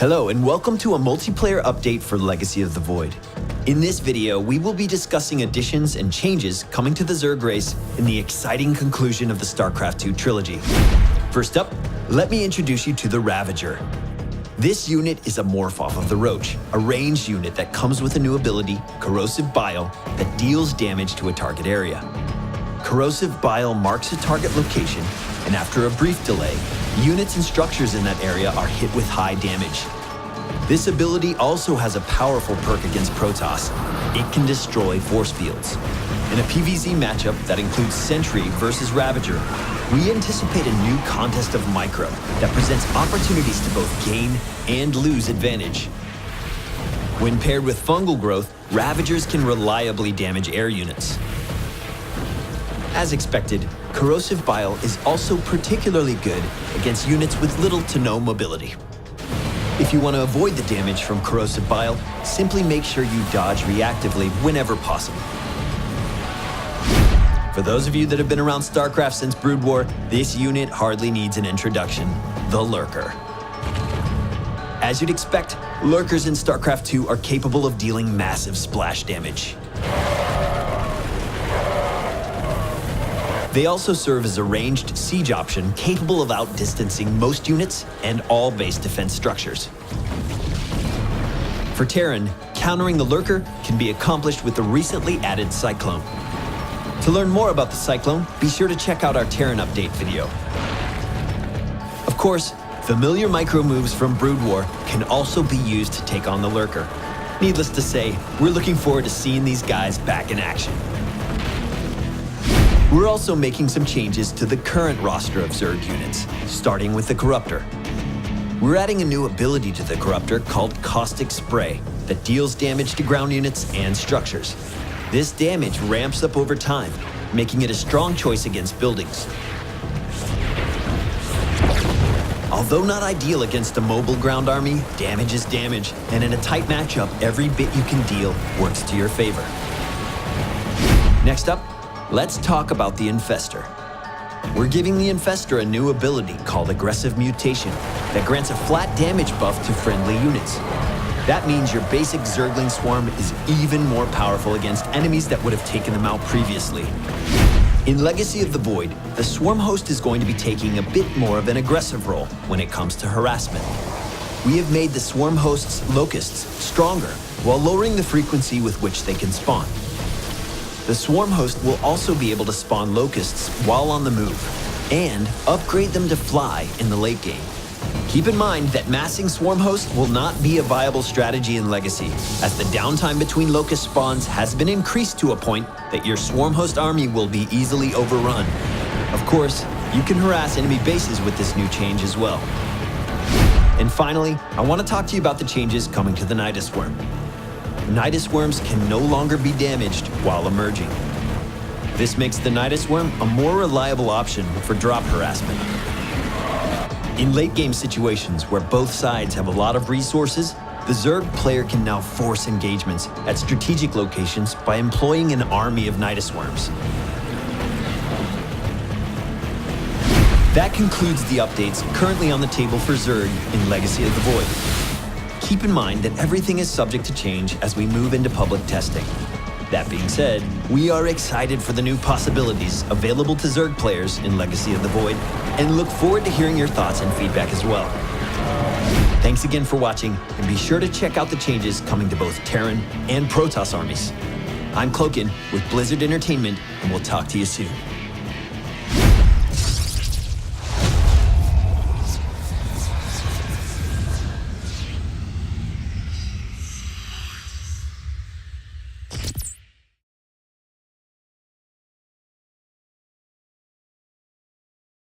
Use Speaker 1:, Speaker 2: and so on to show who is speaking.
Speaker 1: Hello and welcome to a multiplayer update for Legacy of the Void. In this video, we will be discussing additions and changes coming to the Zerg race in the exciting conclusion of the Starcraft 2 trilogy. First up, let me introduce you to the Ravager. This unit is a morph-off of the Roach, a ranged unit that comes with a new ability, Corrosive Bile, that deals damage to a target area. Corrosive Bile marks a target location, and after a brief delay, units and structures in that area are hit with high damage. This ability also has a powerful perk against Protoss. It can destroy force fields. In a PvZ matchup that includes Sentry versus Ravager, we anticipate a new contest of micro that presents opportunities to both gain and lose advantage. When paired with fungal growth, Ravagers can reliably damage air units. As expected, Corrosive Bile is also particularly good against units with little to no mobility. If you want to avoid the damage from Corrosive Bile, simply make sure you dodge reactively whenever possible. For those of you that have been around Starcraft since Brood War, this unit hardly needs an introduction, the Lurker. As you'd expect, Lurkers in Starcraft 2 are capable of dealing massive splash damage. They also serve as a ranged siege option capable of outdistancing most units and all base defense structures. For Terran, countering the Lurker can be accomplished with the recently added Cyclone. To learn more about the Cyclone, be sure to check out our Terran update video. Of course, familiar micro moves from Brood War can also be used to take on the Lurker. Needless to say, we're looking forward to seeing these guys back in action. We're also making some changes to the current roster of Zerg units, starting with the Corruptor. We're adding a new ability to the Corruptor called Caustic Spray that deals damage to ground units and structures. This damage ramps up over time, making it a strong choice against buildings. Although not ideal against a mobile ground army, damage is damage, and in a tight matchup, every bit you can deal works to your favor. Next up, let's talk about the Infestor. We're giving the Infestor a new ability called Aggressive Mutation that grants a flat damage buff to friendly units. That means your basic Zergling swarm is even more powerful against enemies that would have taken them out previously. In Legacy of the Void, the Swarm Host is going to be taking a bit more of an aggressive role when it comes to harassment. We have made the Swarm Host's Locusts stronger while lowering the frequency with which they can spawn. The Swarm Host will also be able to spawn Locusts while on the move, and upgrade them to fly in the late game. Keep in mind that massing Swarm Host will not be a viable strategy in Legacy, as the downtime between Locust spawns has been increased to a point that your Swarm Host army will be easily overrun. Of course, you can harass enemy bases with this new change as well. And finally, I want to talk to you about the changes coming to the Nydus Worm. Nydus Worms can no longer be damaged while emerging. This makes the Nydus Worm a more reliable option for drop harassment. In late-game situations where both sides have a lot of resources, the Zerg player can now force engagements at strategic locations by employing an army of Nydus Worms. That concludes the updates currently on the table for Zerg in Legacy of the Void. Keep in mind that everything is subject to change as we move into public testing. That being said, we are excited for the new possibilities available to Zerg players in Legacy of the Void, and look forward to hearing your thoughts and feedback as well. Thanks again for watching, and be sure to check out the changes coming to both Terran and Protoss armies. I'm Cloakin with Blizzard Entertainment, and we'll talk to you soon.